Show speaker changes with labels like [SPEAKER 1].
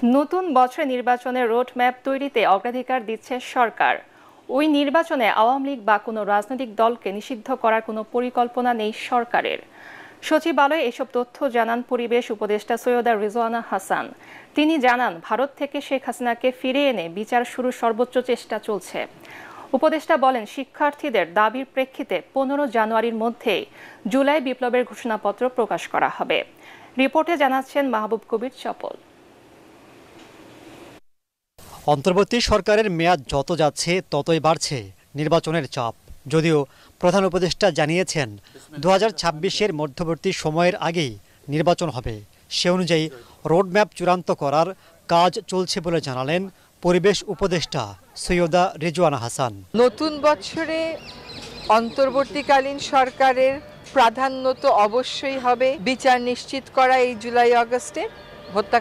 [SPEAKER 1] নতুন বছরে নির্বাচনের রোডম্যাপ তৈরিতে অগ্রাধিকার দিচ্ছে সরকার। ওই নির্বাচনে আওয়ামী লীগ বা কোনো রাজনৈতিক দলকে নিষিদ্ধ করার কোনো পরিকল্পনা নেই সরকারের। সচিবালয়ে এসব তথ্য জানান পরিবেশ উপদেষ্টা সৈয়দা রিজওয়ানা হাসান। তিনি জানান, ভারত থেকে শেখ হাসিনাকে ফিরিয়ে এনে বিচার শুরুর সর্বোচ্চ চেষ্টা চলছে। উপদেষ্টা বলেন, শিক্ষার্থীদের দাবির প্রেক্ষিতে 15 জানুয়ারির মধ্যেই জুলাই বিপ্লবের ঘোষণাপত্র প্রকাশ করা হবে। রিপোর্টে জানাচ্ছেন মাহবুব কবির চপল।
[SPEAKER 2] অন্তর্বর্তী সরকারের মেয়াদ যত যাচ্ছে ততই বাড়ছে নির্বাচনের চাপ। যদিও প্রধান উপদেষ্টা জানিয়েছেন 2026-এর মধ্যবর্তী সময়ের আগেই নির্বাচন হবে। সে অনুযায়ী রোডম্যাপ চূড়ান্ত করার কাজ চলছে বলে জানালেন পরিবেশ উপদেষ্টা সৈয়দা রিজওয়ানা হাসান।
[SPEAKER 3] নতুন বছরে অন্তর্বর্তীকালীন সরকারের প্রাধান্য তো অবশ্যই হবে বিচার নিশ্চিত করা এই জুলাই আগস্টে হত্যা